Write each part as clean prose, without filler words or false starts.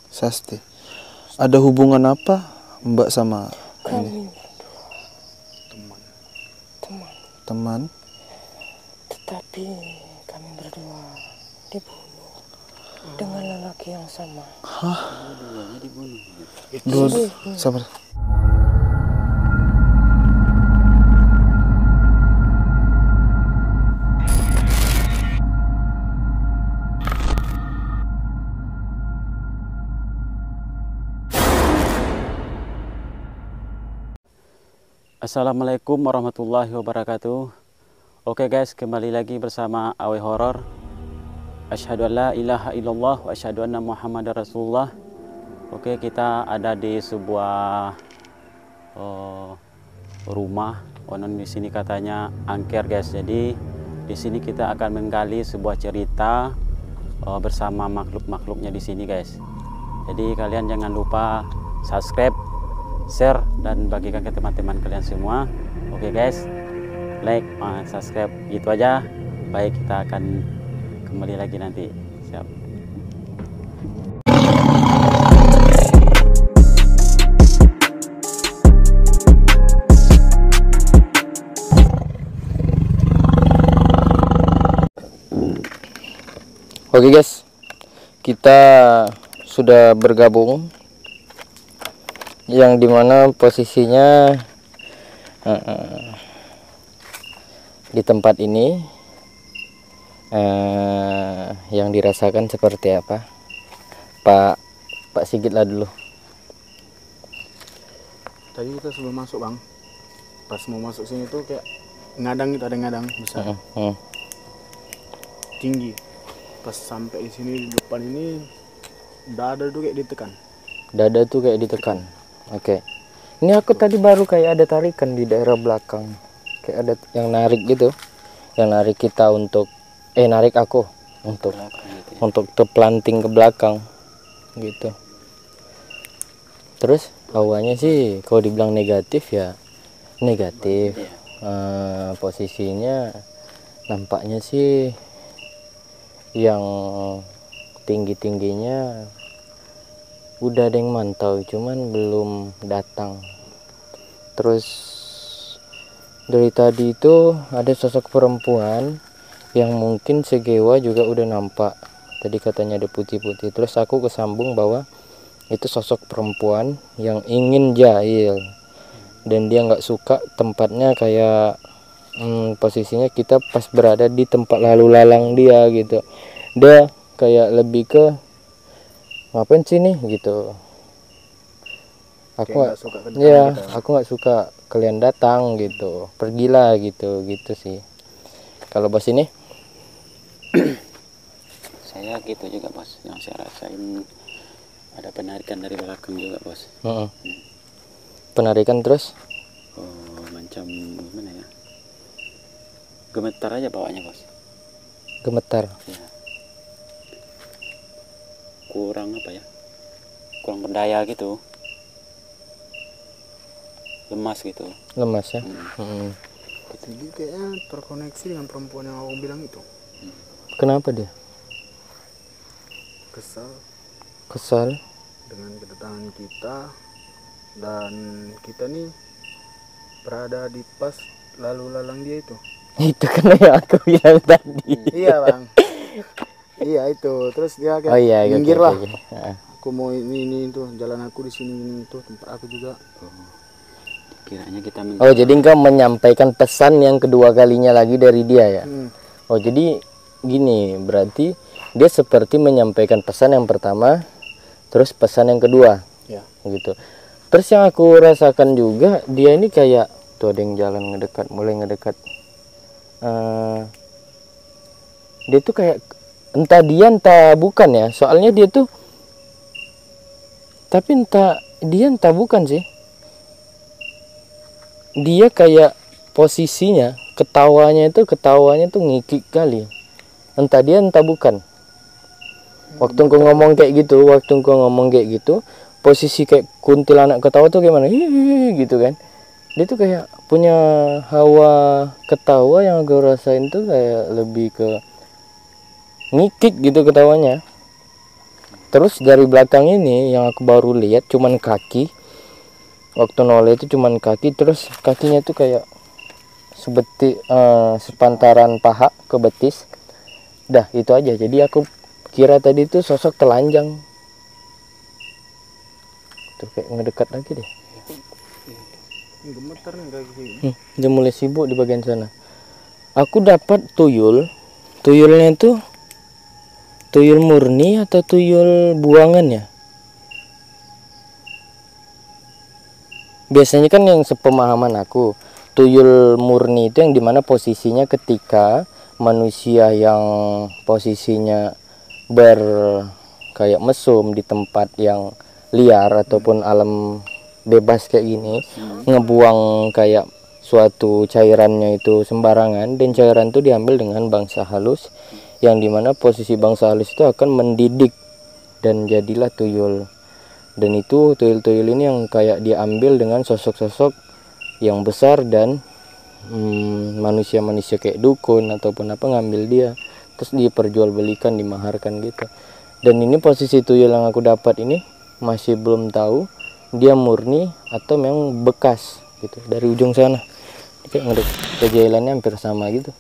Sasti. Ada hubungan apa Mbak sama ini? Kami berdua Teman. tetapi kami berdua dibunuh dengan lelaki yang sama. Hah? Dua-duanya dibunuh. Sabar. Assalamualaikum warahmatullahi wabarakatuh. Oke guys, kembali lagi bersama Awe Horor. Asyhadu an la ilaha illallah wa asyhadu anna Muhammadar Rasulullah. Oke, kita ada di sebuah rumah. Konon di sini katanya angker guys. Jadi di sini kita akan menggali sebuah cerita bersama makhluk-makhluknya di sini guys. Jadi kalian jangan lupa subscribe, share, dan bagikan ke teman-teman kalian semua. Oke guys, like, subscribe, gitu aja. Baik, kita akan kembali lagi nanti. Siap. Oke guys, kita sudah bergabung, yang dimana posisinya di tempat ini, yang dirasakan seperti apa? Pak Sigit lah dulu. Tadi kita sebelum masuk bang, pas mau masuk sini tuh kayak ngadang gitu, ada ngadang besar, tinggi. Pas sampai di sini di depan ini, dada tuh kayak ditekan. Dada tuh kayak ditekan. Oke. Ini aku tadi baru kayak ada tarikan di daerah belakang. Kayak ada yang narik gitu. Yang narik kita untuk narik aku untuk terpelanting ke belakang gitu. Terus awalnya sih kalau dibilang negatif ya negatif. Posisinya nampaknya sih yang tinggi-tingginya udah ada yang mantau, cuman belum datang. Terus dari tadi itu ada sosok perempuan yang mungkin segewa juga udah nampak. Tadi katanya ada putih-putih. Terus aku kesambung bahwa itu sosok perempuan yang ingin jahil, dan dia nggak suka tempatnya kayak posisinya kita pas berada di tempat lalu lalang dia gitu. Dia kayak lebih ke ngapain sih nih gitu. Aku nggak suka aku nggak suka kalian datang gitu, pergilah gitu sih. Kalau bos ini Saya gitu juga bos, yang saya rasain ada penarikan dari belakang juga bos. penarikan terus Macam gimana ya, gemetar aja bawahnya bos. gemetar. Ya. Kurang apa ya, kurang berdaya gitu, lemas gitu. Lemas ya. Jadi kayaknya terkoneksi dengan perempuan yang aku bilang itu. Kenapa dia kesal Dengan kedatangan kita, dan kita nih berada di pas lalu lalang dia itu. itu kan yang aku bilang tadi. Iya bang. Iya itu. Terus dia kayak minggir lah. Aku mau ini tuh, jalan aku di sini ini tuh tempat aku juga. Kiranya kita Jadi engkau menyampaikan pesan yang kedua kalinya lagi dari dia ya. Jadi gini, berarti dia seperti menyampaikan pesan yang pertama, terus pesan yang kedua. Ya. Gitu. Terus yang aku rasakan juga, dia ini kayak tuh ada yang jalan mulai ngedekat. Dia tuh kayak entah dia entah bukan ya. Soalnya dia tuh, tapi entah dia entah bukan sih. Dia kayak posisinya ketawanya tuh ngikik kali. Entah dia entah bukan. Waktu engkau ngomong kayak gitu, posisi kayak kuntilanak ketawa tuh gimana? Hihihi gitu kan. Dia tuh kayak punya hawa ketawa yang gue rasain tuh kayak lebih ke ngikik gitu ketawanya. Terus dari belakang ini yang aku baru lihat cuman kaki. Waktu noleh itu cuman kaki, terus kakinya tuh kayak sepantaran paha ke betis. Dah itu aja. Jadi aku kira tadi itu sosok telanjang. Tuh kayak ngedekat lagi deh. Gemeter nih kayak gini. Dia mulai sibuk di bagian sana. Aku dapat tuyul. Tuyulnya itu tuyul murni atau tuyul buangan ya? Biasanya kan yang sepemahaman aku, tuyul murni itu yang dimana posisinya ketika manusia yang posisinya kayak mesum di tempat yang liar ataupun alam bebas kayak gini, ngebuang kayak suatu cairannya itu sembarangan, dan cairan itu diambil dengan bangsa halus, yang dimana posisi bangsa halus itu akan mendidik dan jadilah tuyul. Dan itu tuyul-tuyul ini yang kayak diambil dengan sosok-sosok yang besar dan manusia-manusia kayak dukun ataupun apa ngambil dia, terus diperjualbelikan, dimaharkan gitu. Dan ini posisi tuyul yang aku dapat ini masih belum tahu dia murni atau memang bekas gitu dari ujung sana. Kayak ngedek kejailannya hampir sama gitu.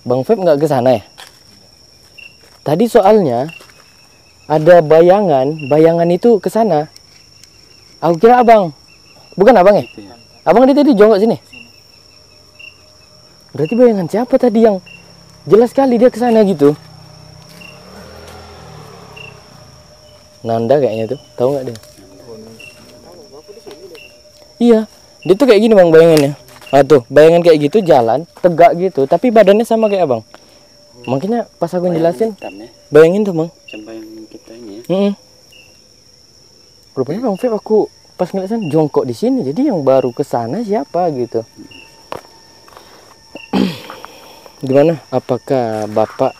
Bang Feb nggak ke sana ya? Tadi soalnya ada bayangan itu ke sana. Aku kira abang, bukan abang ya? Abang tadi jongkok sini. Berarti bayangan siapa tadi yang jelas sekali dia ke sana gitu? Nanda kayaknya tuh, tahu nggak dia? Iya, dia tuh kayak gini bang bayangannya. Ah tuh, bayangan kayak gitu jalan tegak gitu, tapi badannya sama kayak abang. Makanya pas aku jelasin, bayangin tuh bang. Bayangin kita ini ya. Rupanya bang Feb aku pas ngeliatin jongkok di sini, jadi yang baru ke sana siapa gitu. Gimana? Apakah bapak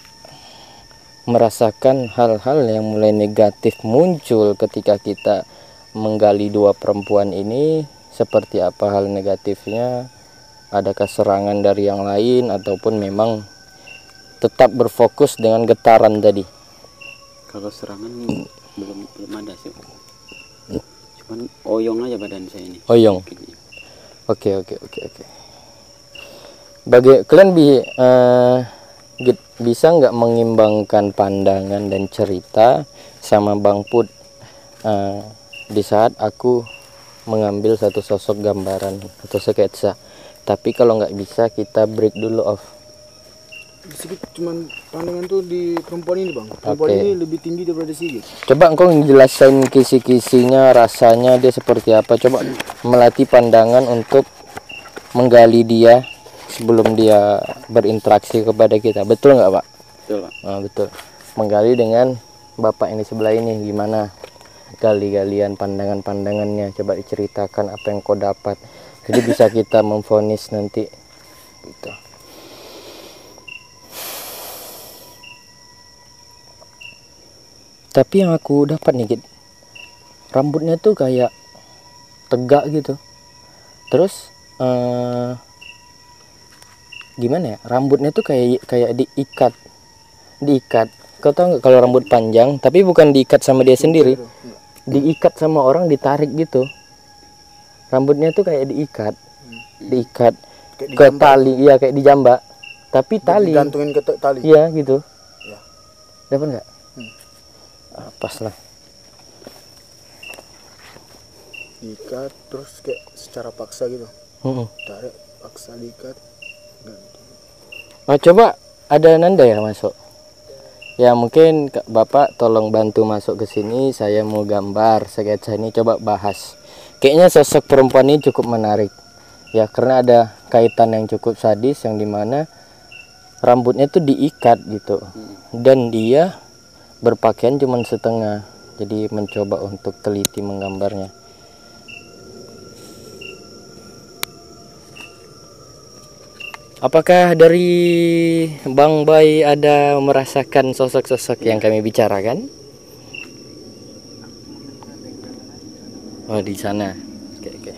merasakan hal-hal yang mulai negatif muncul ketika kita menggali dua perempuan ini? Seperti apa hal negatifnya? Adakah serangan dari yang lain ataupun memang tetap berfokus dengan getaran tadi? Kalau serangan belum ada sih. Cuman oyong aja badan saya ini. Oyong. Oke. Kalian bisa nggak mengimbangkan pandangan dan cerita sama Bang Put di saat aku mengambil satu sosok gambaran atau sketsa? Tapi kalau nggak bisa, kita break dulu off. Sigit cuman pandangan tuh di perempuan ini bang. Perempuan ini lebih tinggi daripada Sigit. Coba engkau ngejelasin kisi-kisinya, rasanya dia seperti apa. Coba melatih pandangan untuk menggali dia sebelum dia berinteraksi kepada kita. Betul nggak pak? Betul pak. Nah, betul. Menggali dengan bapak ini sebelah ini gimana? Gali-galian pandangan-pandangannya. Coba diceritakan apa yang kau dapat. Jadi bisa kita memvonis nanti gitu. Tapi yang aku dapat nih, rambutnya tuh kayak tegak gitu. Terus gimana ya? Rambutnya tuh kayak diikat. Kau tahu nggak kalau rambut panjang, tapi bukan diikat sama dia sendiri, diikat sama orang, ditarik gitu. Rambutnya tuh kayak diikat ke tali, iya kayak dijambak, tapi tali digantungin ke tali. Iya gitu. Ya. Dapat nggak? Pas lah. Diikat terus kayak secara paksa gitu. Tarik, paksa, diikat. Oh, coba ada Nanda ya masuk. Ya mungkin bapak tolong bantu masuk ke sini. Saya mau gambar sketsa ini, coba bahas. Kayaknya sosok perempuan ini cukup menarik ya, karena ada kaitan yang cukup sadis yang dimana rambutnya tuh diikat gitu, dan dia berpakaian cuma setengah. Jadi mencoba untuk teliti menggambarnya. Apakah dari Bang Bay ada merasakan sosok-sosok yang kami bicarakan? Oh di sana. Oke.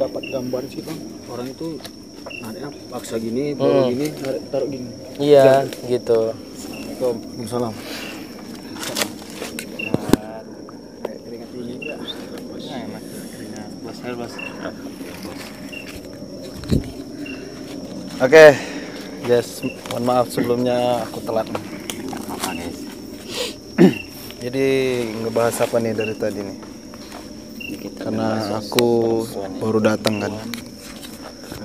Dapat gambar sih bang. Orang itu Nah, paksa gini, baru gini, taruh gini. Iya, gitu. Waalaikumsalam. Keringat tinggi enggak? Bos. Oke, guys, mohon maaf sebelumnya aku telat. Apa guys? Jadi ngebahas apa nih dari tadi nih? Karena aku baru datang kan.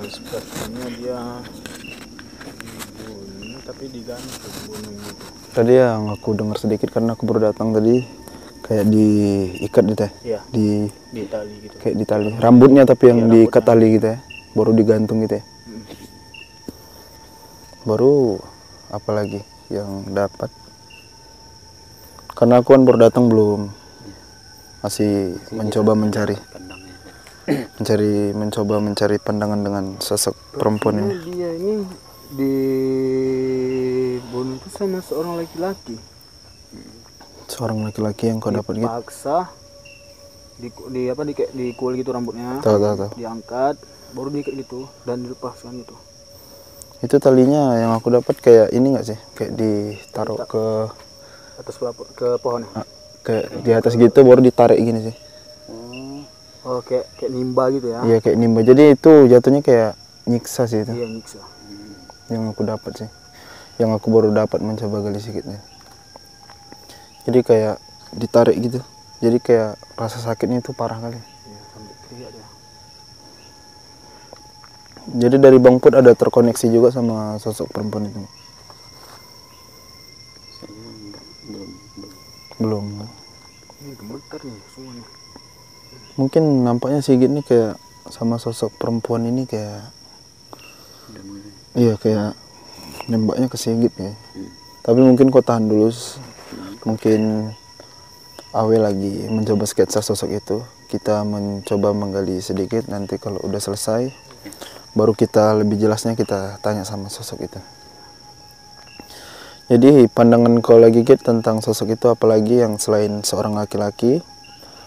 Sepertinya dia bunyi tapi digantung bunyinya. Tadi yang aku dengar sedikit karena aku baru datang tadi, kayak diikat gitu ya. Iya. Di tali gitu. Kayak di tali. Rambutnya tapi yang diikat tali gitu ya. Baru digantung gitu ya. Baru apa lagi yang dapat? Karena aku kan baru datang belum. Masih mencoba mencari pandangan dengan sosok perempuan ini. Dia ini dibunuh itu sama seorang laki-laki. Seorang laki-laki yang kau dapat gitu. Dipaksa dikul gitu rambutnya. Tahu. Diangkat, baru diikat gitu dan dilepaskan itu. Itu talinya yang aku dapat kayak ini enggak sih? Kayak ditaruh ke atas ke pohon. Kayak di atas gitu baru ditarik gini sih. Oh, kayak nimba gitu ya? Iya, kayak nimba. Jadi itu jatuhnya kayak nyiksa sih itu. Iya, nyiksa. Yang aku dapat sih. Yang aku baru dapat mencoba gali sedikitnya. Jadi kayak ditarik gitu. Jadi kayak rasa sakitnya itu parah kali. Iya, sampai teriak dia. Jadi dari Bang Put ada terkoneksi juga sama sosok perempuan itu? Belum. Ini gemetar nih semuanya. Mungkin nampaknya Sigit nih kayak sama sosok perempuan ini kayak iya kayak nembaknya ke Sigit ya. Tapi mungkin kau tahan dulu. Mungkin Awe lagi mencoba sketsa sosok itu. Kita mencoba menggali sedikit, nanti kalau udah selesai baru kita lebih jelasnya kita tanya sama sosok itu. Jadi pandangan kau lagi Git tentang sosok itu, apalagi yang selain seorang laki-laki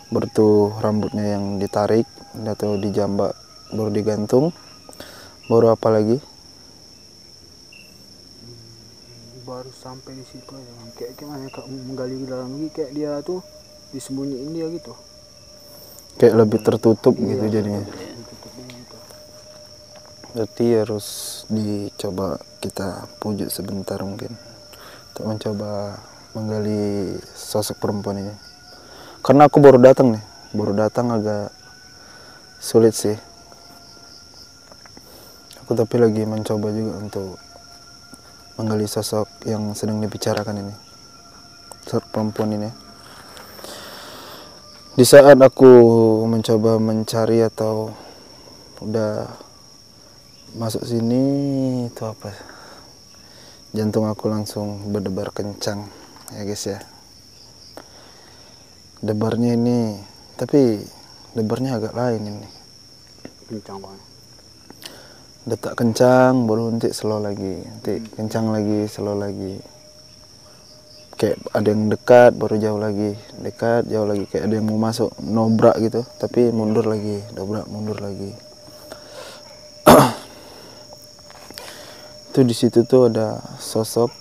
bertu rambutnya yang ditarik atau dijambak baru digantung, baru apa lagi? Baru sampai di situ aja. Kayak gimana kak menggali dalam lagi, kayak dia tuh disembunyiin dia gitu. Kayak lebih tertutup gitu jadinya. Berarti harus dicoba kita pujuk sebentar mungkin untuk mencoba menggali sosok perempuan ini. Karena aku baru datang agak sulit sih. Aku tapi lagi mencoba juga untuk menggali sosok yang sedang dibicarakan ini, sosok perempuan ini. Di saat aku mencoba mencari atau udah masuk sini, itu apa? Jantung aku langsung berdebar kencang ya guys ya. Debarnya ini, tapi debarnya agak lain ini. Kencang banget. Detak kencang, baru nanti slow lagi, nanti kencang lagi, slow lagi. Kayak ada yang dekat, baru jauh lagi, dekat, jauh lagi. Kayak ada yang mau masuk, nobrak gitu, tapi mundur lagi, dobrak, mundur lagi. Itu di situ tuh ada sosok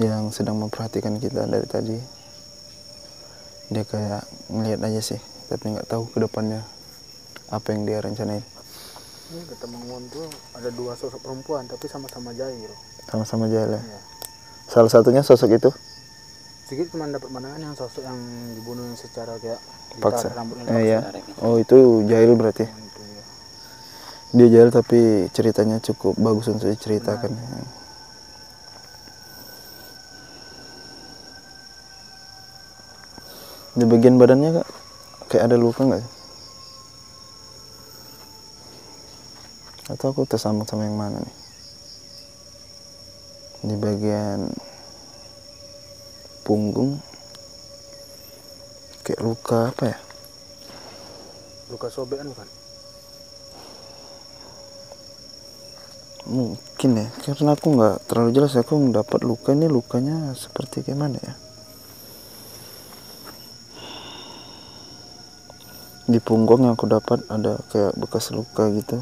yang sedang memperhatikan kita dari tadi. Dia kayak ngeliat aja sih, tapi nggak tahu ke depannya apa yang dia rencanain. Ini kata Mang Won tuh ada dua sosok perempuan tapi sama-sama jahil. Sama-sama jahil ya? Iya. Salah satunya sosok itu? Sedikit cuma dapat pandangan yang sosok yang dibunuh secara kayak paksa. Iya. Oh itu jahil berarti? Itu, ya. Dia jahil tapi ceritanya cukup bagus untuk diceritakan. Nah. Di bagian badannya kak, kayak ada luka nggak? Atau aku tersambung sama yang mana nih? Di bagian punggung, kayak luka apa ya? Luka sobekan bukan? Mungkin ya, karena aku nggak terlalu jelas. Aku mendapat luka ini, lukanya seperti gimana ya? Di punggung yang aku dapat ada kayak bekas luka gitu.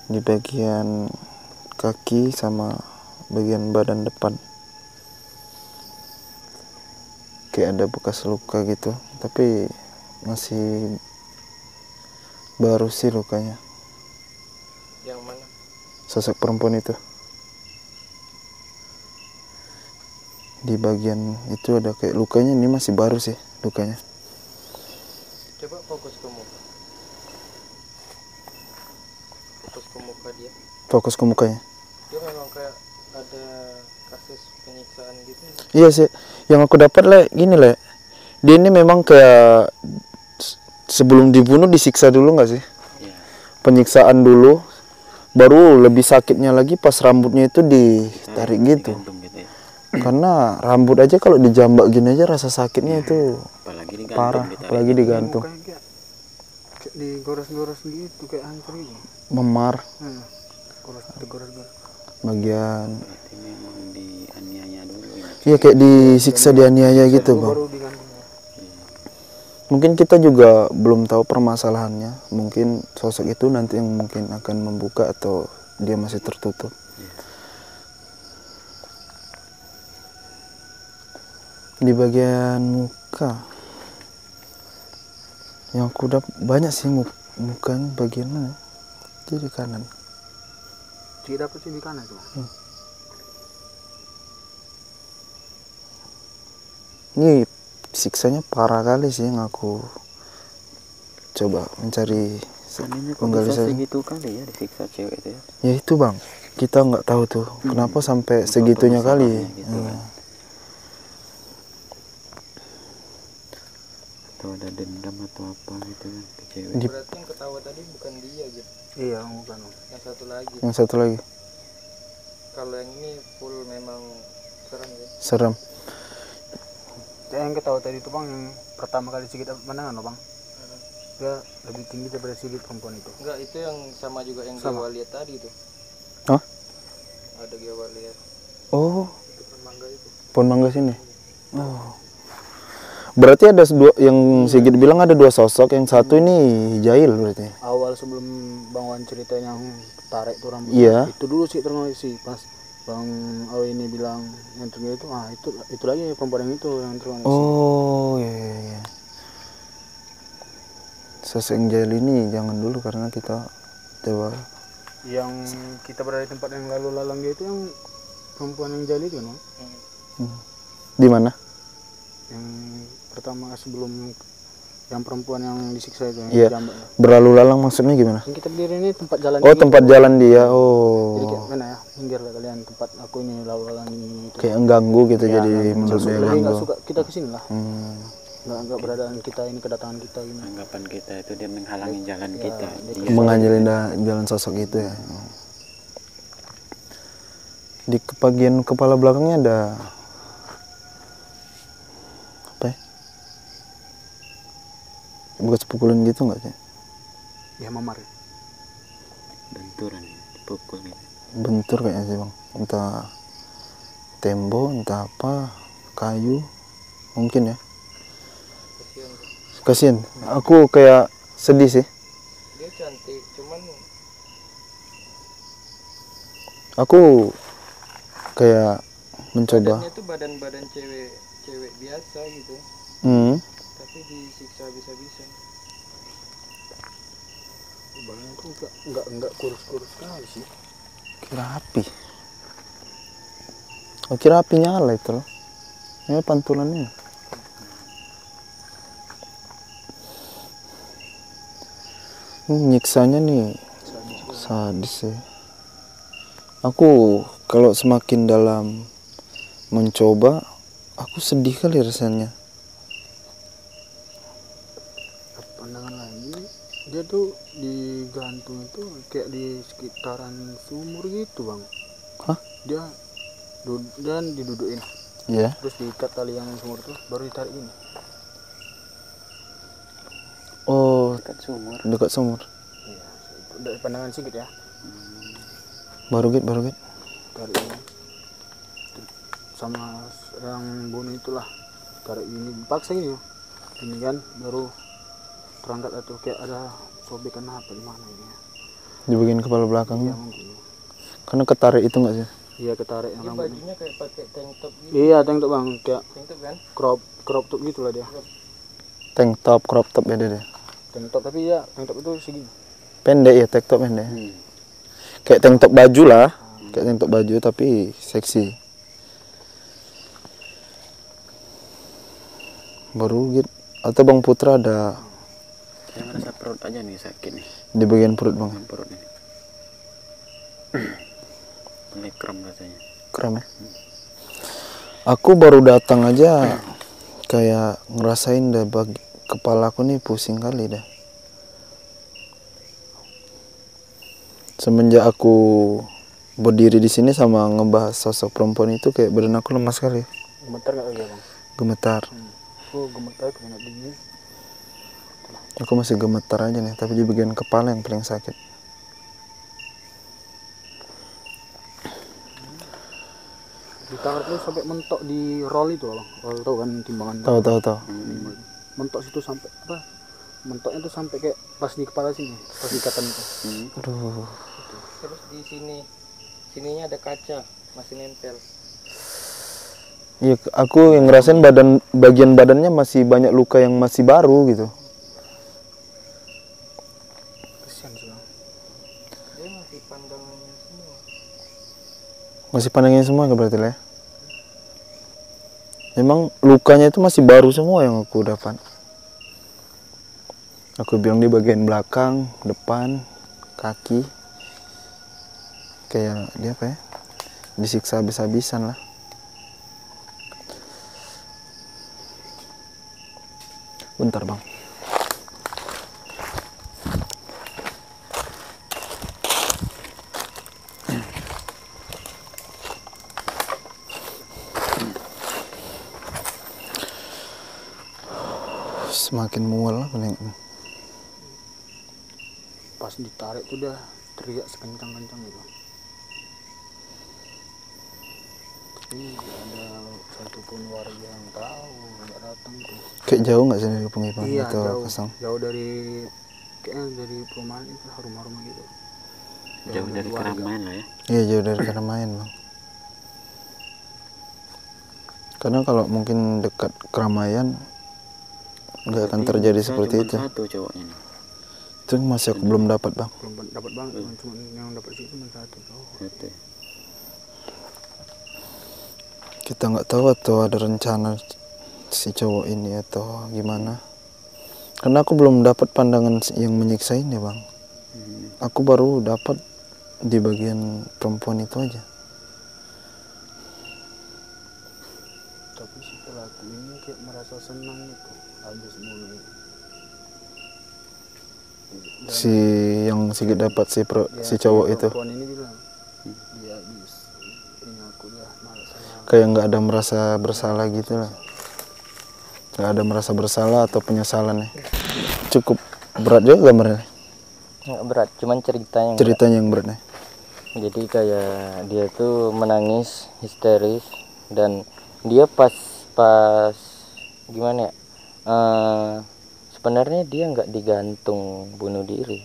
di bagian kaki sama bagian badan depan. Kayak ada bekas luka gitu, tapi masih baru sih lukanya. Yang mana? Sosok perempuan itu. Di bagian itu ada kayak lukanya, ini masih baru sih lukanya. Coba fokus ke muka. Fokus ke muka dia. Fokus ke mukanya. Dia memang kayak ada kasus penyiksaan gitu. Iya sih, yang aku dapat lah gini lah. Dia ini memang kayak sebelum dibunuh disiksa dulu nggak sih? Iya. Penyiksaan dulu, baru lebih sakitnya lagi pas rambutnya itu ditarik gitu. Digantung gitu ya. Karena rambut aja kalau dijambak gini aja rasa sakitnya itu Apalagi digantung, parah, ditarik. apalagi digantung. Kayak digores-gores gitu kayak hancur gitu. Memar Gores-gores. bagian. Berarti memang dianiaya dulu ini. Iya kayak disiksa, dianiaya gitu bang. Baru digantung. Mungkin kita juga belum tahu permasalahannya. Mungkin sosok itu nanti yang mungkin akan membuka atau dia masih tertutup. Di bagian muka yang aku dapat banyak sih mukanya bagian mana? Jadi kanan. Dia dapat sih di kanan tuh. Ini siksanya parah kali sih yang aku coba mencari Seandainya kok menggali bisa saya. segitu kali ya disiksa cewek itu ya. Ya itu bang, kita nggak tahu tuh kenapa sampai segitunya kali. Gitu kan. Atau ada dendam atau apa gitu kan ke cewek. Berarti yang ketawa tadi bukan dia gitu. Iya, bukan. Yang satu lagi. Yang satu lagi Kalau yang ini full memang serem ya. serem. Yang ketawa tadi itu bang, yang pertama kali Sigit pandangan loh bang. Dia lebih tinggi daripada Sigit perempuan itu. Enggak, itu yang sama juga yang Sama. Jawa lihat tadi tuh. Hah? Ada Jawa lihat. Oh, Itu pohon mangga itu. pohon mangga sini. Oh. Berarti ada dua, yang Sigit bilang ada dua sosok, yang satu ini jahil berarti. Awal sebelum Bang Wan cerita yang tarik tuh rambutnya, Iya. itu dulu sih ternotis sih pas Bang Awi ini bilang yang terjadi itu, itu lagi perempuan yang itu yang ternotis. Oh iya. Sosok yang jahil ini jangan dulu karena kita coba. Yang kita berada di tempat yang lalu lalang dia itu yang perempuan yang jahil itu no? Di mana? Yang pertama sebelum yang perempuan yang disiksa itu yang Iya. dijambak. Berlalu lalang maksudnya gimana? Yang kita berdiri ini tempat jalan. Oh ini. tempat jalan dia. Jadi Oh. kayak mana ya? Minggir lah kalian, tempat aku ini lalu lalang ini. Itu. Kayak mengganggu gitu, Ya, jadi menurut dia lebih ganggu. nggak suka kita kesini lah. Nggak beradaan kita ini, kedatangan kita ini. Anggapan kita itu dia menghalangi jalan kita. Dia Menganjalin jalan sosok itu ya. Di bagian kepala belakangnya ada apa ya? Bekas pukulan gitu nggak sih? Ya memar. benturan, dipukul gitu. Bentur kayaknya sih bang. Entah tembok, entah apa, kayu, mungkin ya. Kasian. Aku kayak sedih sih. Dia cantik, cuman Aku kayak mencoba. badannya tuh badan cewek biasa gitu. Tapi disiksa bisa-bisa. Badannya tuh enggak kurus-kurus sekali sih. Kira api. Oh, kira api nyala itu loh. Ini pantulannya. Nyiksanya nih sadis ya. Aku kalau semakin dalam mencoba, aku sedih kali rasanya. Pandangan lagi, dia tuh digantung itu kayak di sekitaran sumur gitu bang. Hah? Dia dan didudukin, Ya. terus diikat tali yang sumur tuh, baru ditarik ini. Oh, Dekat sumur. dekat sumur. Iya, dari pandangan Sigit ya. Baru git. Tarik ini sama yang bunuh itulah, tarik ini paksa ini kan baru terangkat atau kayak ada sobekan apa di mana ini ya. Di bagian kepala belakangnya. Iya, mungkin. Karena ketarik itu nggak sih? Iya, ketarik yang Dia rambutnya. bajunya kayak pakai tank top gitu. Iya, tank top bang, kayak Tank top kan? crop top gitu lah dia. Tank top, crop top beda deh. Tank top tapi ya tank top itu segini. Pendek ya, tank top pendek. Kayak tank top baju lah. Kayak tank top baju tapi seksi. Baru gitu. Atau Bang Putra ada Saya merasa perut aja nih sakit nih. di bagian perut Bang? Perut nih. Mulai kram rasanya. Kram ya? Aku baru datang aja kayak ngerasain dah kepala aku nih pusing kali dah. Semenjak aku berdiri di sini sama ngebahas sosok perempuan itu kayak badan aku lemas sekali. Gemetar nggak lagi ya bang? Gemetar. Aku gemetar karena dingin. Aku masih gemetar aja nih, tapi di bagian kepala yang paling sakit. Di tangan itu sampai mentok di roll itu bang. Roll tau kan timbangan. Tahu. Mentok situ sampai apa? Mentoknya tuh sampai kayak pas di kepala sini, pas di ikatan itu. Aduh. Terus di sininya ada kaca, masih nempel. Iya, aku yang ngerasain bagian badannya masih banyak luka yang masih baru gitu. Kesian sih bang. Dia masih pandangannya semua. Masih pandangin semua berarti lah ya. Memang lukanya itu masih baru semua yang aku dapat. Aku bilang di bagian belakang, depan, kaki. Kayak dia apa ya? Disiksa habis-habisan lah. Bentar bang. Semakin mual lah paling. Pas ditarik tuh udah teriak sekencang-kencang gitu. Tapi nggak ada satupun warga yang tahu, nggak datang tuh. Kayak jauh nggak sih dari pengibaran Iya atau jauh, kosong? jauh dari kayaknya dari perumahan itu rumah-rumah gitu. Jauh dari warga. keramaian lah ya. Iya jauh dari keramaian bang. Karena kalau mungkin dekat keramaian nggak akan Berarti terjadi saya seperti cuma itu. satu cowoknya nih. Itu masih aku belum dapat bang. Belum dapat banget, cuma yang dapat sih cuma satu. Satu. Kita nggak tahu atau ada rencana si cowok ini atau gimana. Karena aku belum dapat pandangan yang menyiksa ini bang. Aku baru dapat di bagian perempuan itu aja. Tapi si pelaku ini kayak merasa senang gitu, habis mulu. Si yang sedikit dapat si cowok itu. Perempuan ini bilang dia habis ini aku udah malas sama. Kayak nggak ada merasa bersalah gitu lah. Nggak ada merasa bersalah atau penyesalan ya. Cukup berat juga gambarnya. Nggak berat, cuman ceritanya. Ceritanya yang berat nih. Jadi kayak dia tuh menangis histeris dan dia pas gimana ya? Sebenarnya dia nggak digantung bunuh diri,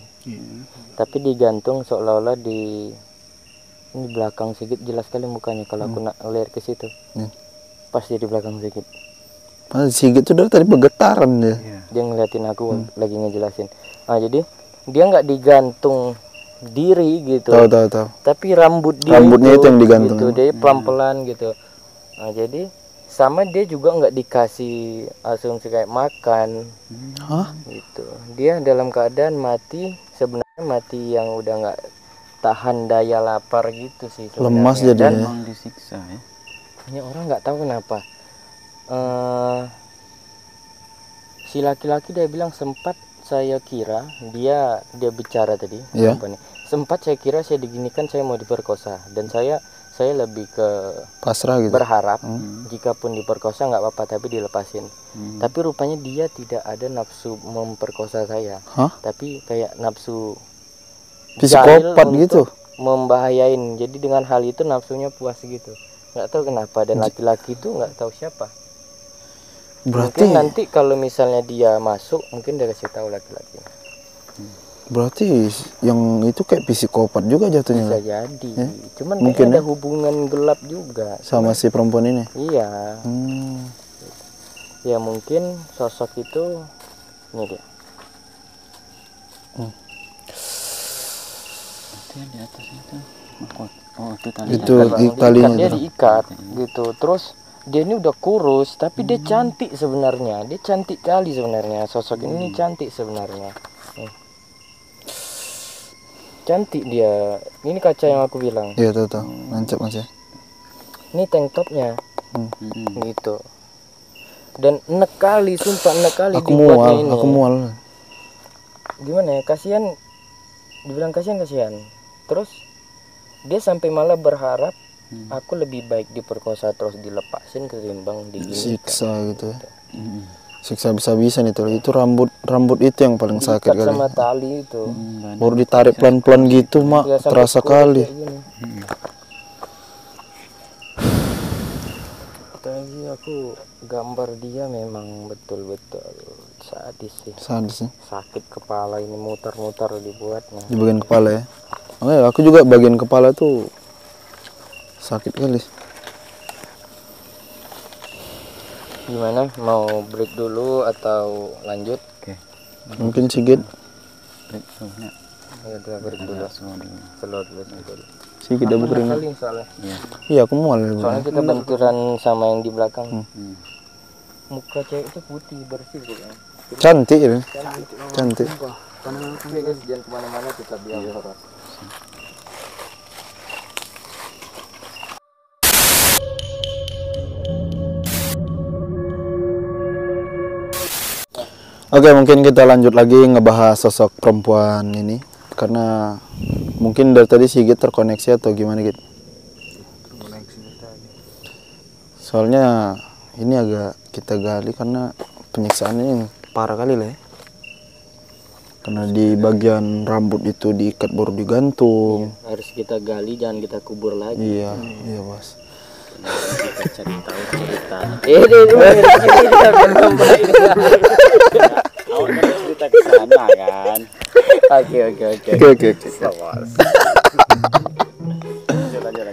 tapi digantung seolah-olah di ini belakang sedikit jelas sekali mukanya kalau aku nak lihat ke situ. Pas dia di belakang sedikit. Pas Sigit tuh dari tadi bergetaran dia. Dia ngeliatin aku lagi ngejelasin. Nah jadi dia nggak digantung diri gitu. Tahu. Tapi rambutnya itu yang digantung. Gitu. Dia pelan-pelan gitu. Nah jadi sama dia juga nggak dikasih asumsi kayak makan. Hah? Gitu. Dia dalam keadaan mati, sebenarnya mati yang udah nggak tahan daya lapar gitu sih. Lemas sebenarnya. jadinya. Dan Memang disiksa ya. ini orang nggak tahu kenapa. Si laki-laki dia bilang sempat saya kira dia bicara tadi. Iya. Sempat saya kira saya diginikan saya mau diperkosa dan saya lebih ke Pasrah gitu. berharap jikapun diperkosa nggak apa-apa tapi dilepasin. Tapi rupanya dia tidak ada nafsu memperkosa saya. Hah? Tapi kayak nafsu Psikopat gitu. Membahayain. Jadi dengan hal itu nafsunya puas gitu. Nggak tahu kenapa dan laki-laki itu nggak tahu siapa. Berarti mungkin nanti kalau misalnya dia masuk mungkin dia kasih tahu laki-laki. Berarti yang itu kayak psikopat juga jatuhnya. Bisa jadi. Cuman mungkin ada hubungan gelap juga sama si perempuan ini. Iya. Ya mungkin sosok itu ini dia. Itu yang di atas itu. Oh, itu tali. Itu talinya dia diikat gitu. Terus dia ini udah kurus tapi dia cantik sebenarnya. Dia cantik kali sebenarnya. Sosok ini cantik sebenarnya. Cantik dia. Ini kaca yang aku bilang. Iya, tahu. Nancap Mas ya. Ini tank topnya. Gitu. Dan enak kali, sumpah enak kali dibuatnya ini. Aku mual. Gimana ya? Kasihan. Dibilang kasihan. Terus dia sampai malah berharap aku lebih baik diperkosa terus dilepasin ketimbang diginikan. Siksa gitu ya. Siksa bisa-bisa nih tuh. Itu rambut itu yang paling sakit kali. Sama tali itu. Baru ditarik pelan-pelan gitu, Mak. Ya, terasa kali. Tapi aku gambar dia memang betul-betul sadis sih. Sadis sih. Sakit kepala ini muter-muter dibuatnya. Di bagian kepala ya. Makanya aku juga bagian kepala tuh sakit kali. Gimana? Mau break dulu atau lanjut? Oke. Mungkin Sigit. Break dulu. Ya udah break dulu. Slow dulu. Sigit udah berkeringat. Iya, aku mual. Soalnya kita benturan sama yang di belakang. Muka cewek itu putih bersih kok. Cantik ya. Cantik. Jangan kemana-mana, tetap di horor. Oke, mungkin kita lanjut lagi ngebahas sosok perempuan ini. Karena mungkin dari tadi Sigit terkoneksi atau gimana gitu. Soalnya ini agak kita gali karena penyiksaan ini parah kali lah ya. Karena di bagian rambut itu diikat baru digantung. Harus kita gali, jangan kita kubur lagi. Iya Bos. Kita cari tahu cerita. Kita kembali. Awal kan cerita ke sana kan. Oke. Lanjut.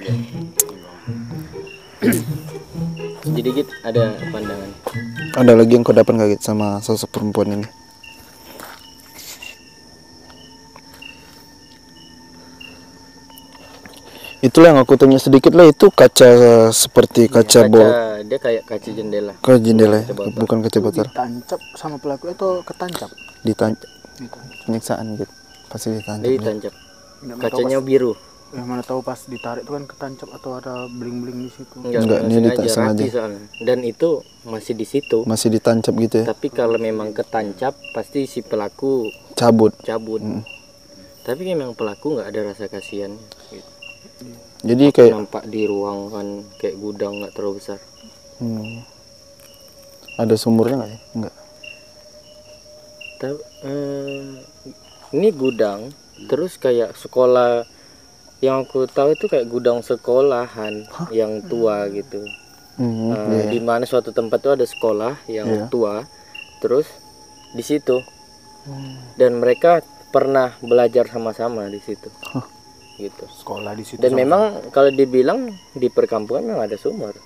Jadi gitu ada pandangan. Ada lagi yang kau dapat nggak gitu sama sosok perempuan ini? Itulah yang aku tanya sedikit lah, itu kaca seperti kaca Dia kayak kaca jendela. Kaca jendela, bukan kaca botol. Ditancap sama pelaku atau ketancap? Ditancap. Penyiksaan gitu. Pasti ditancap. Dia ditancap. Kacanya biru. Ya mana tahu pas ditarik itu kan ketancap atau ada bling-bling di situ. Enggak, ini sengaja. Soalnya. Dan itu masih di situ. Masih ditancap gitu ya. Tapi kalau memang ketancap pasti si pelaku cabut. Tapi memang pelaku nggak ada rasa kasihan gitu. Jadi kayak nampak di ruang kan kayak gudang nggak terlalu besar. Ada sumurnya nggak ya? Enggak. Ini gudang, terus kayak sekolah yang aku tahu itu kayak gudang sekolahan yang tua gitu. Di mana suatu tempat itu ada sekolah yang tua, terus di situ dan mereka pernah belajar sama-sama di situ. Gitu. Sekolah di situ. Dan memang kalau dibilang di perkampungan memang ada sumur.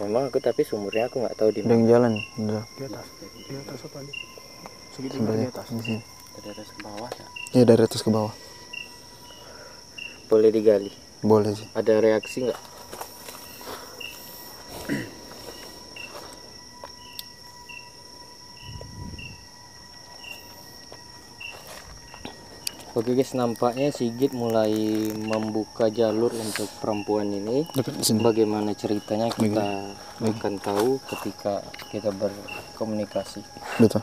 Memang aku tapi sumurnya aku nggak tahu di mana. Yang jalan di atas apa nih? Segitu di atas. Dari atas ke bawah ya? Iya, dari atas ke bawah. Boleh digali. Boleh sih. Ada reaksi nggak? Oke guys, nampaknya Sigit mulai membuka jalur untuk perempuan ini. Bagaimana ceritanya kita akan tahu ketika kita berkomunikasi. Betul.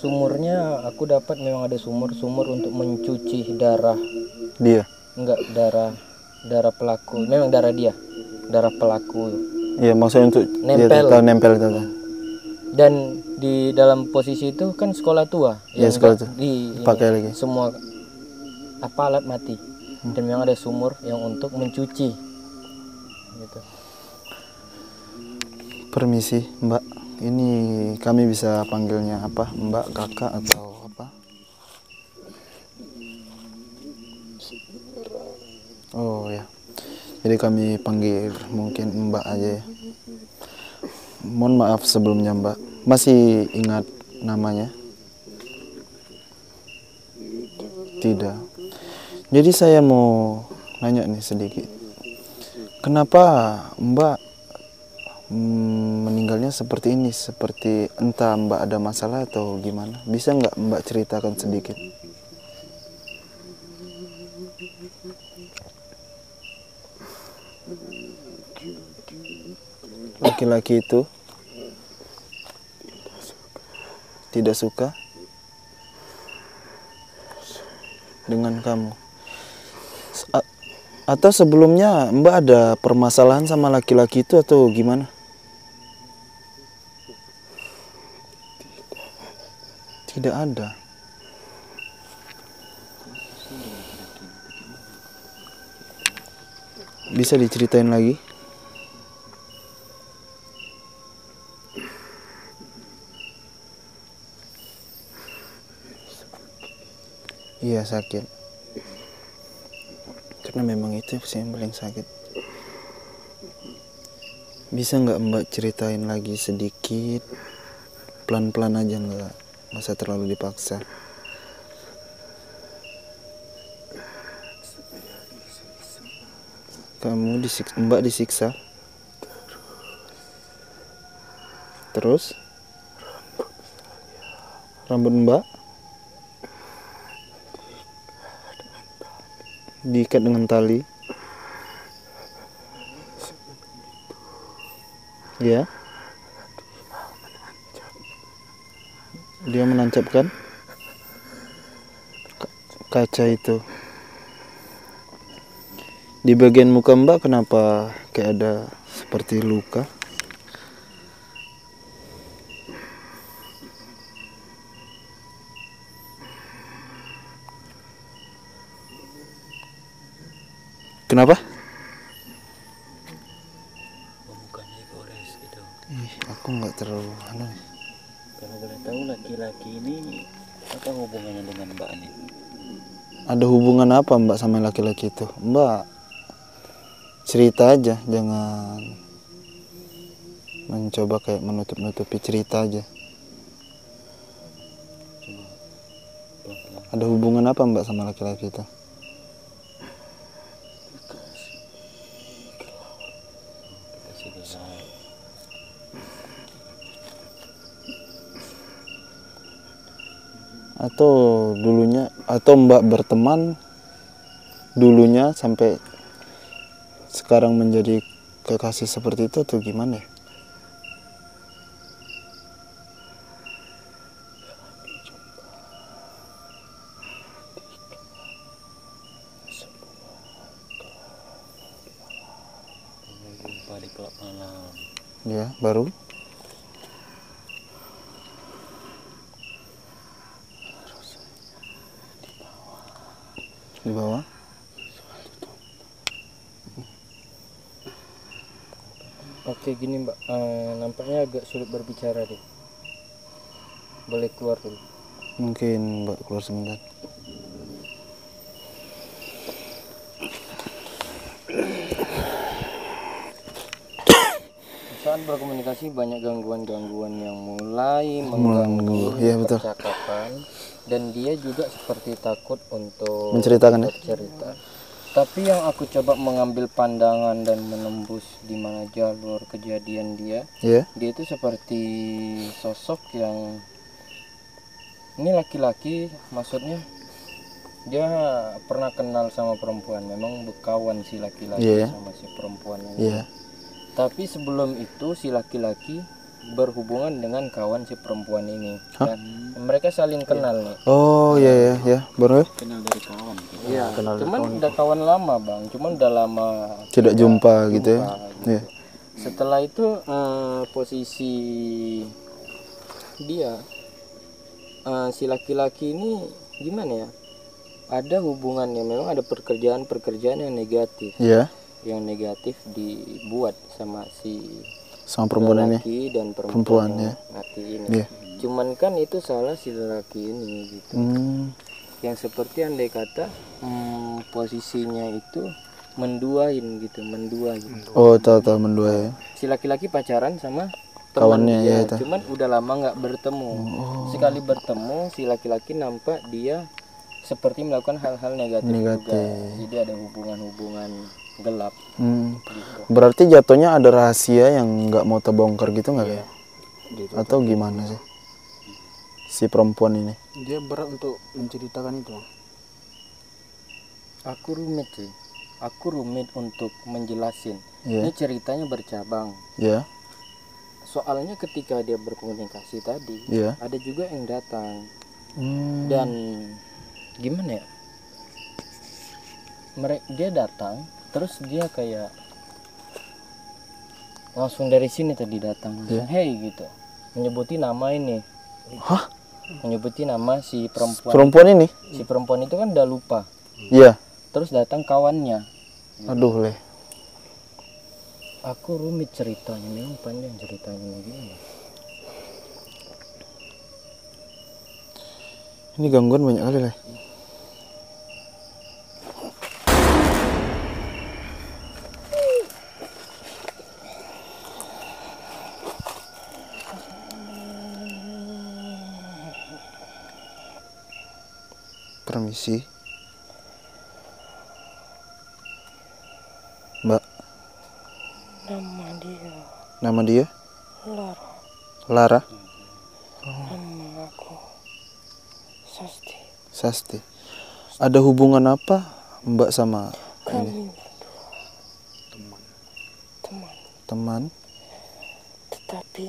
Sumurnya aku dapat memang ada sumur untuk mencuci darah dia. Enggak, darah pelaku. Memang darah dia, darah pelaku. Iya, maksudnya untuk nempel. Nempel itu. Dan di dalam posisi itu kan sekolah tua Ya, yang sekolah tua. pakai lagi semua alat mati, dan memang ada sumur yang untuk mencuci gitu. Permisi Mbak, ini kami bisa panggilnya apa, Mbak, kakak, atau apa? Oh ya, jadi kami panggil mungkin Mbak aja ya. Mohon maaf sebelumnya Mbak. Masih ingat namanya? Tidak. Jadi saya mau nanya nih sedikit. Kenapa Mbak meninggalnya seperti ini? Seperti entah Mbak ada masalah atau gimana? Bisa nggak Mbak ceritakan sedikit? Laki-laki itu tidak suka dengan kamu. Atau sebelumnya Mbak ada permasalahan sama laki-laki itu atau gimana? Tidak ada. Bisa diceritain lagi? Iya, sakit. Karena memang itu sih yang paling sakit. Bisa nggak Mbak ceritain lagi sedikit? Pelan-pelan aja, nggak usah terlalu dipaksa. Kamu disiksa, Mbak disiksa. Terus? Rambut Mbak diikat dengan tali. Ya. Dia menancapkan kaca itu. Di bagian muka Mbak kenapa kayak ada seperti luka? Kenapa? Mukanya gores gitu. Aku nggak terlalu Kalau boleh tahu laki-laki ini apa hubungannya dengan Mbak ini? Ada hubungan apa Mbak sama laki-laki itu? Mbak cerita aja, jangan mencoba kayak menutup-nutupi cerita aja. Ada hubungan apa Mbak sama laki-laki itu? Atau dulunya, atau Mbak berteman dulunya sampai sekarang menjadi kekasih seperti itu atau gimana ya? Jumpa di klub malam. Ya, baru? Di bawah? Oke, gini Mbak, nampaknya agak sulit berbicara deh. Boleh keluar dulu. Mungkin Mbak keluar sebentar. Saat berkomunikasi banyak gangguan-gangguan yang mulai Mengganggu, ya, betul. percakapan, dan dia juga seperti takut untuk Menceritakan, ya? bercerita. Tapi yang aku coba mengambil pandangan dan menembus di mana jalur kejadian dia, Ya. dia itu seperti sosok yang ini laki-laki, maksudnya dia pernah kenal sama perempuan, memang berkawan si laki-laki Yeah. sama si perempuan ini. Iya. Tapi sebelum itu si laki-laki berhubungan dengan kawan si perempuan ini. Hah? Dan mereka saling kenal nih. Oh iya ya, baru ya? Kenal dari kawan. Iya. Cuman udah kawan lama bang, cuman udah lama Tidak jumpa gitu ya. gitu. Iya. Setelah itu posisi dia si laki-laki ini gimana ya, ada hubungannya, memang ada pekerjaan yang negatif. Iya. Yang negatif dibuat sama perempuan ini laki dan perempuan yang ya. mati ini. Iya. Cuman kan itu salah si laki ini gitu. Yang seperti andai kata posisinya itu menduain gitu. Oh, tahu mendua ya. Si laki-laki pacaran sama Kawannya teman dia, ya, cuman udah lama nggak bertemu. Sekali bertemu si laki-laki nampak dia seperti melakukan hal-hal negatif juga. Jadi ada hubungan gelap. Gitu. Berarti jatuhnya ada rahasia yang nggak mau terbongkar gitu nggak ya? Gitu, Atau gimana sih si perempuan ini? Dia berat untuk menceritakan itu. Aku rumit untuk menjelasin. Yeah. Ini ceritanya bercabang. Ya. Yeah. Soalnya ketika dia berkomunikasi tadi, ada juga yang datang. Dan gimana ya? Dia datang, terus dia kayak langsung dari sini tadi datang. Hey gitu. Menyebutin nama ini. Hah? Menyebutin nama si perempuan. Perempuan ini? Si perempuan itu kan udah lupa. Iya. Terus datang kawannya. Aduh, leh. Aku rumit ceritanya, memang panjang ceritanya gimana. Ini gangguan banyak kali, leh. Permisi, Mbak. Nama dia? Lara. Nama aku Sasti. Ada hubungan apa Mbak sama ini? Teman. Tetapi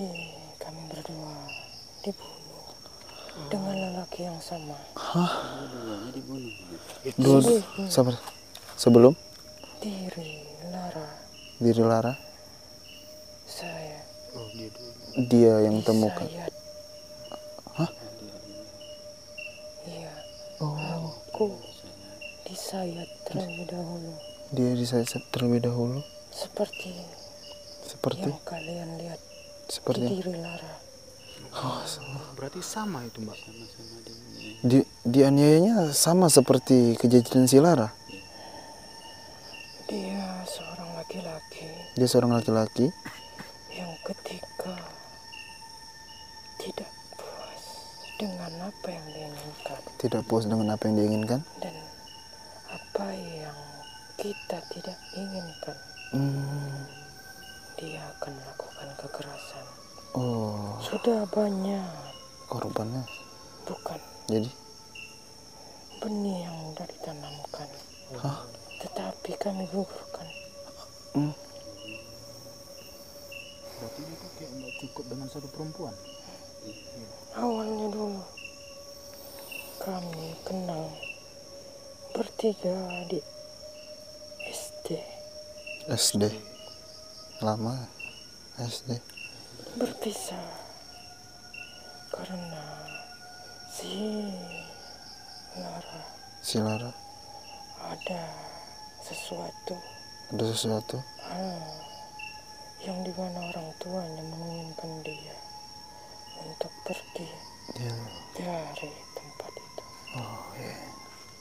kami berdua dibunuh dengan lelaki yang sama. Hah? Sabar. Sebelum? Diri Lara. Saya. Dia yang temukan. Hah? Iya. Aku disayat terlebih dahulu. Dia disayat terlebih dahulu. Seperti yang kalian lihat seperti di diri Lara. Berarti sama itu, Mbak. Dianiayanya sama seperti kejadian si Lara. Dia seorang laki-laki. Yang ketika tidak puas dengan apa yang diinginkan. Dan apa yang kita tidak inginkan. Dia akan melakukan kekerasan. Oh. Sudah banyak korbannya. Bukan. Jadi benih yang sudah ditanamkan. Hah? Tetapi kami gugurkan. Berarti itu kayak nggak cukup dengan satu perempuan. Awalnya dulu kami kenal bertiga di SD. Lama SD. Berpisah karena si Lara ada sesuatu yang dimana orang tuanya menginginkan dia untuk pergi dari tempat itu.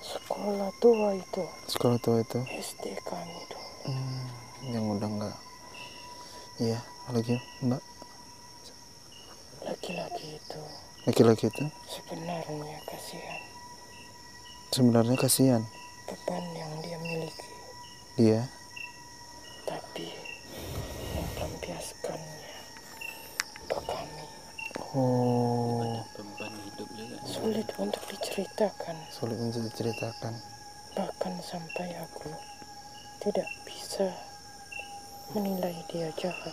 Sekolah tua itu SD kami dulu. Yang udah enggak. Iya, lagi Mbak. Laki-laki itu sebenarnya kasihan beban yang dia miliki. Iya. Tapi melampiaskannya ke kami. Beban hidup juga. Sulit untuk diceritakan. Bahkan sampai aku tidak bisa menilai dia jahat.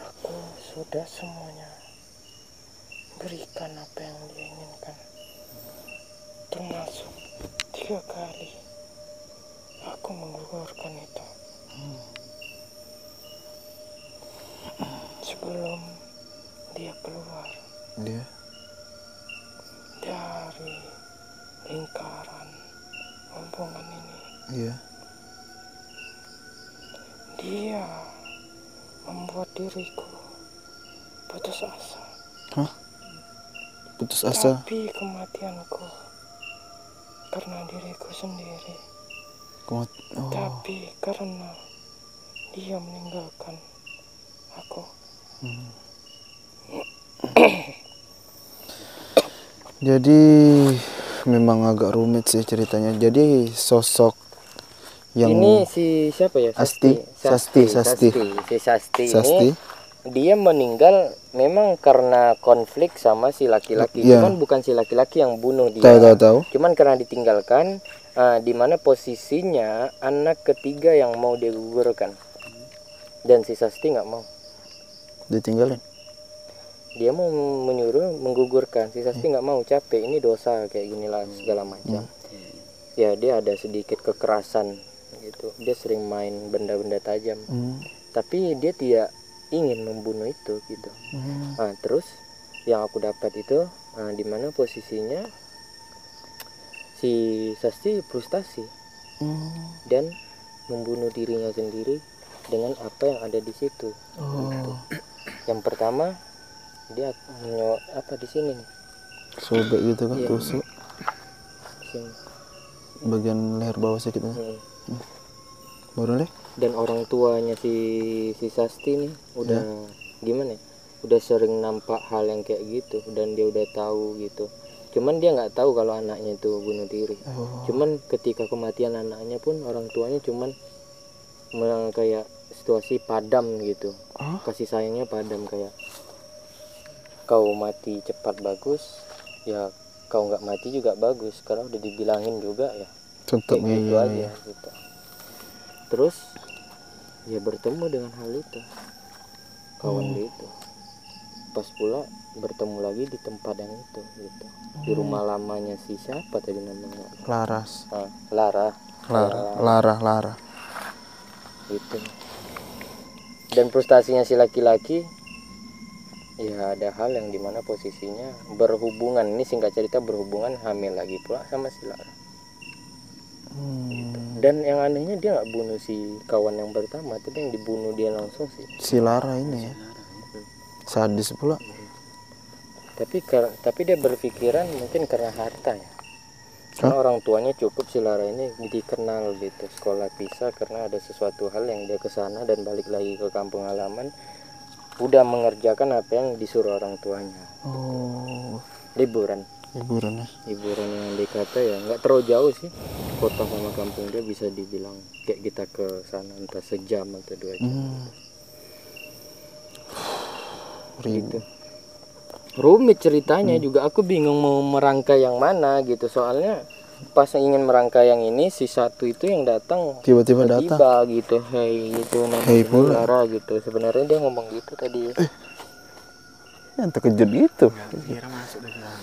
Aku sudah semuanya berikan apa yang dia inginkan. Termasuk 3 kali aku menggugurkan itu. Sebelum dia keluar Dia dari lingkaran hubungan ini. Iya. Dia membuat diriku putus asa. Hah? Putus asa? Tapi kematianku karena diriku sendiri. Oh. Tapi karena dia meninggalkan aku. Jadi memang agak rumit sih ceritanya. Jadi sosok yang ini si siapa ya? Sasti. Si Sasti ini dia meninggal memang karena konflik sama si laki-laki. Iya. Cuman bukan si laki-laki yang bunuh dia. Tahu. Cuman karena ditinggalkan, di mana posisinya anak ketiga yang mau dia gugurkan. Dan si Sasti nggak mau. Ditinggalin. Dia mau menyuruh menggugurkan. Si Sasti nggak mau, capek. Ini dosa kayak ginilah segala macam. Ya dia ada sedikit kekerasan gitu. Dia sering main benda-benda tajam. Tapi dia tidak ingin membunuh itu gitu. Nah, terus yang aku dapat itu di mana posisinya si Sasti frustasi dan membunuh dirinya sendiri dengan apa yang ada di situ. Gitu. Yang pertama dia apa di sini nih? Sobek gitu kan, Iya. tusuk. Sini. Bagian leher bawah sedikitnya. Baru deh. Dan orang tuanya si Sasti nih udah gimana ya? Udah sering nampak hal yang kayak gitu dan dia udah tahu gitu. Cuman dia nggak tahu kalau anaknya itu bunuh diri. Cuman ketika kematian anaknya pun orang tuanya cuman kayak situasi padam gitu. Kasih sayangnya padam, kayak kau mati cepat bagus, ya kau nggak mati juga bagus karena udah dibilangin juga ya. Tetap Kayak gitu aja gitu. Terus ya bertemu dengan hal itu, kawan dia itu pas pula bertemu lagi di tempat yang itu gitu, di rumah lamanya si siapa tadi namanya? Laras. Lara gitu. Dan frustasinya si laki-laki ya ada hal yang dimana posisinya berhubungan, ini singkat cerita berhubungan hamil lagi pula sama si Lara. Gitu. Dan yang anehnya dia nggak bunuh si kawan yang pertama, tapi yang dibunuh dia langsung sih Si Lara ini ya. Sadis pula. Tapi dia berpikiran mungkin karena harta ya. Karena orang tuanya cukup, si Lara ini dikenal gitu, sekolah pisah karena ada sesuatu hal yang dia kesana dan balik lagi ke kampung halaman udah mengerjakan apa yang disuruh orang tuanya. Liburan yang dikata ya nggak terlalu jauh sih, kota sama kampung dia bisa dibilang kayak kita ke sana entah sejam atau 2 jam. Gitu. Rumit ceritanya juga, aku bingung mau merangkai yang mana gitu, soalnya pas ingin merangkai yang ini si satu itu yang datang Tiba-tiba datang gitu, gitu Hey pula. Lara gitu. Sebenarnya dia ngomong gitu tadi. yang terkejut gitu. Kira masuk dari dalam.